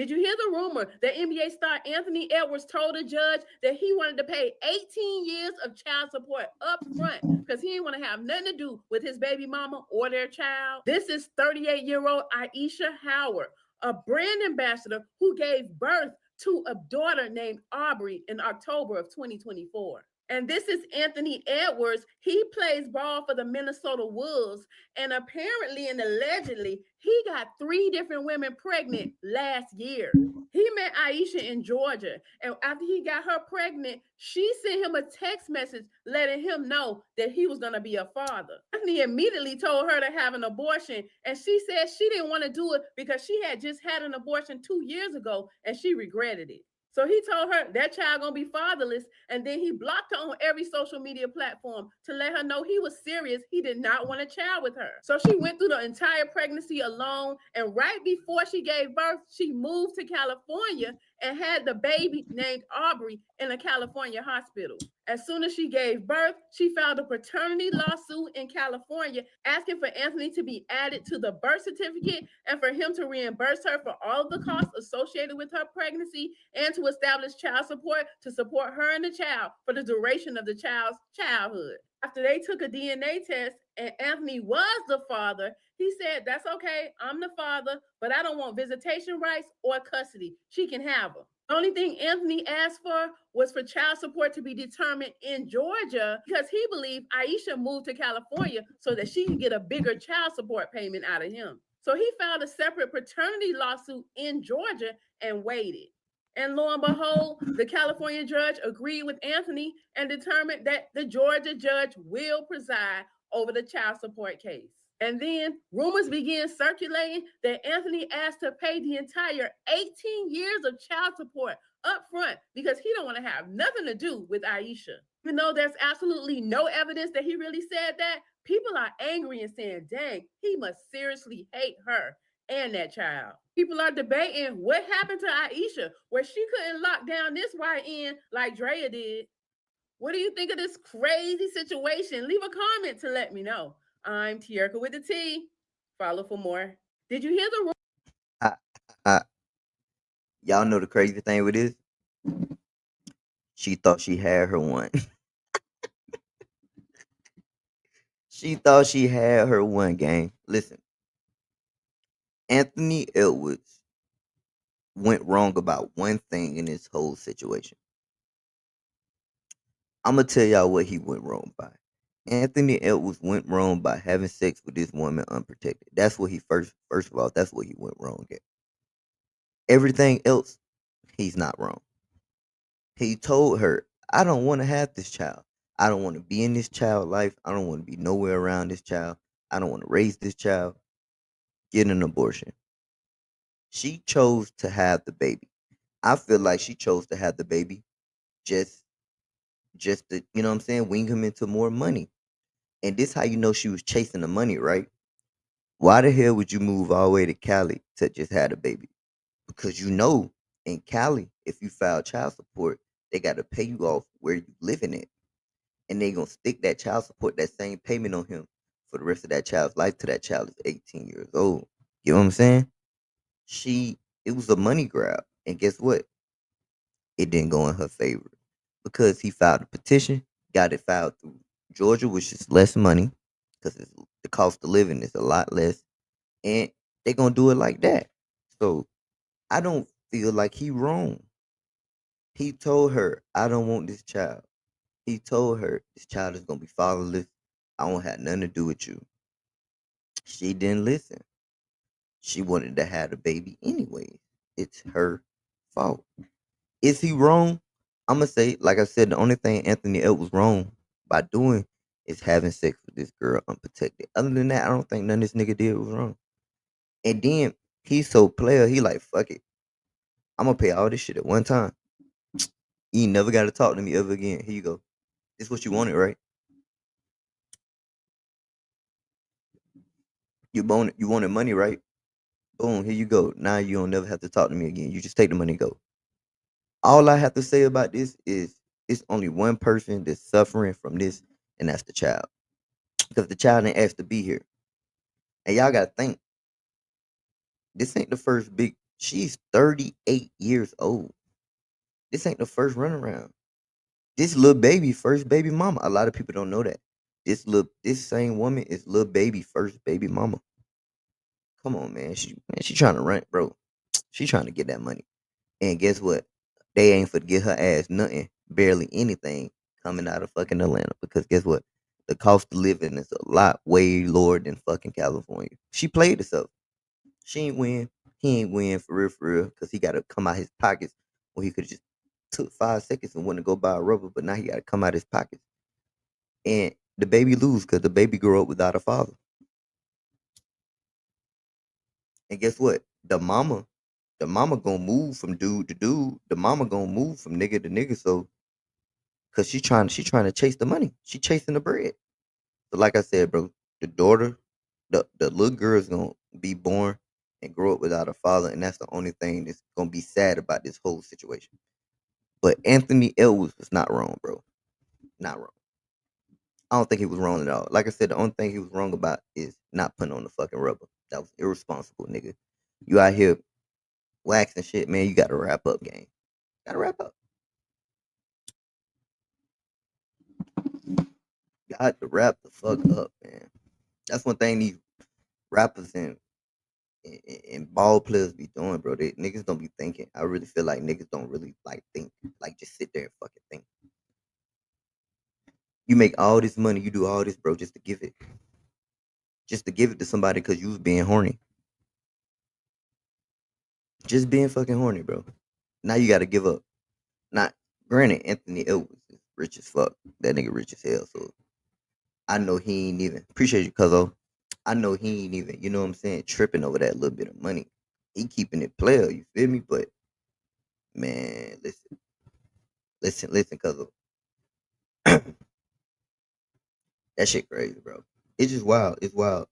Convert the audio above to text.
Did you hear the rumor that NBA star Anthony Edwards told a judge that he wanted to pay 18 years of child support up front because he didn't want to have nothing to do with his baby mama or their child? This is 38-year-old Aisha Howard, a brand ambassador who gave birth to a daughter named Aubrey in October of 2024. And this is Anthony Edwards. He plays ball for the Minnesota Wolves. And apparently and allegedly, he got 3 different women pregnant last year. He met Aisha in Georgia. And after he got her pregnant, she sent him a text message letting him know that he was going to be a father. Anthony immediately told her to have an abortion. And she said she didn't want to do it because she had just had an abortion 2 years ago and she regretted it. So he told her that child gonna be fatherless, and then he blocked her on every social media platform to let her know he was serious. He did not want a child with her. So she went through the entire pregnancy alone, and right before she gave birth, she moved to California and had the baby named Aubrey in a California hospital. As soon as she gave birth, she filed a paternity lawsuit in California asking for Anthony to be added to the birth certificate and for him to reimburse her for all of the costs associated with her pregnancy and to establish child support to support her and the child for the duration of the child's childhood. After they took a DNA test and Anthony was the father, he said, "That's okay, I'm the father, but I don't want visitation rights or custody. She can have her." The only thing Anthony asked for was for child support to be determined in Georgia because he believed Aisha moved to California so that she could get a bigger child support payment out of him. So he filed a separate paternity lawsuit in Georgia and waited. And lo and behold, the California judge agreed with Anthony and determined that the Georgia judge will preside over the child support case. And then rumors began circulating that Anthony asked to pay the entire 18 years of child support up front because he don't want to have nothing to do with Aisha. Even though there's absolutely no evidence that he really said that, people are angry and saying, dang, he must seriously hate her and that child. People are debating what happened to Aisha, where she couldn't lock down this YN like Drea did. What do you think of this crazy situation? Leave a comment to let me know. I'm Tierka with the T. Follow for more. Did you hear the I, I, y'all know the crazy thing with this? She thought she had her one. She thought she had her one, gang. Listen, Anthony Edwards went wrong about one thing in this whole situation. I'm gonna tell y'all what he went wrong by. Anthony Edwards went wrong by having sex with this woman unprotected. That's what he first of all, that's what he went wrong at. Everything else, he's not wrong. He told her, I don't want to have this child. I don't want to be in this child life. I don't want to be nowhere around this child. I don't want to raise this child. Get an abortion. She chose to have the baby. I feel like she chose to have the baby just just to, you know what I'm saying, wing him into more money. And this how you know she was chasing the money, right? Why the hell would you move all the way to Cali to just have a baby? Because you know in Cali, if you file child support, they gotta pay you off where you living at. And they gonna stick that child support, that same payment on him for the rest of that child's life till that child is 18 years old. You know what I'm saying? It was a money grab. And guess what? It didn't go in her favor because he filed a petition, got it filed through Georgia, which is less money because the cost of living is a lot less, and they're gonna do it like that. So I don't feel like he wrong. He told her, "I don't want this child." He told her, "This child is gonna be fatherless. I won't have nothing to do with you." She didn't listen. She wanted to have the baby anyway. It's her fault. Is he wrong? I'm gonna say, like I said, the only thing Anthony L was wrong by doing is having sex with this girl unprotected. Other than that, I don't think none this nigga did was wrong. And then he's so player, he like, fuck it. I'm gonna pay all this shit at one time. You ain't never gotta talk to me ever again. Here you go. This what you wanted, right? You wanted money, right? Boom, here you go. Now you don't never have to talk to me again. You just take the money and go. All I have to say about this is it's only one person that's suffering from this, and that's the child. Because the child ain't asked to be here. And y'all gotta think, this ain't the first big She's 38 years old. This ain't the first runaround. This little baby first baby mama. A lot of people don't know that. This same woman is little baby first baby mama. Come on, man. She trying to run, bro. She trying to get that money. And guess what? They ain't for to get her ass nothing, barely anything coming out of fucking Atlanta. Because guess what? The cost of living is a lot way lower than fucking California. She played herself. She ain't win. He ain't win for real, because he got to come out his pockets when he could just took 5 seconds and went to go buy a rubber, but now he got to come out his pockets. And the baby lose because the baby grew up without a father. And guess what? The mama gonna move from dude to dude. The mama gonna move from nigga to nigga. So, cause she trying to chase the money. She chasing the bread. So, like I said, bro, the daughter, the little girl is gonna be born and grow up without a father, and that's the only thing that's gonna be sad about this whole situation. But Anthony Edwards was not wrong, bro. Not wrong. I don't think he was wrong at all. Like I said, the only thing he was wrong about is not putting on the fucking rubber. That was irresponsible, nigga. You out here waxing shit, man. You got to wrap up, gang. Got to wrap up. Got to wrap the fuck up, man. That's one thing these rappers and ball players be doing, bro. They niggas don't be thinking. I really feel like niggas don't really like think, like just sit there and fucking think. You make all this money, you do all this, bro, just to give it to somebody because you was being horny, just being fucking horny, bro. Now you got to give up. Not granted, Anthony Edwards is rich as fuck. That nigga rich as hell. So I know he ain't even appreciate you, cuzzo. I know he ain't even, you know what I'm saying, tripping over that little bit of money. He keeping it player, you feel me? But man, listen, cuzzo. That shit crazy, bro. It's just wild. It's wild.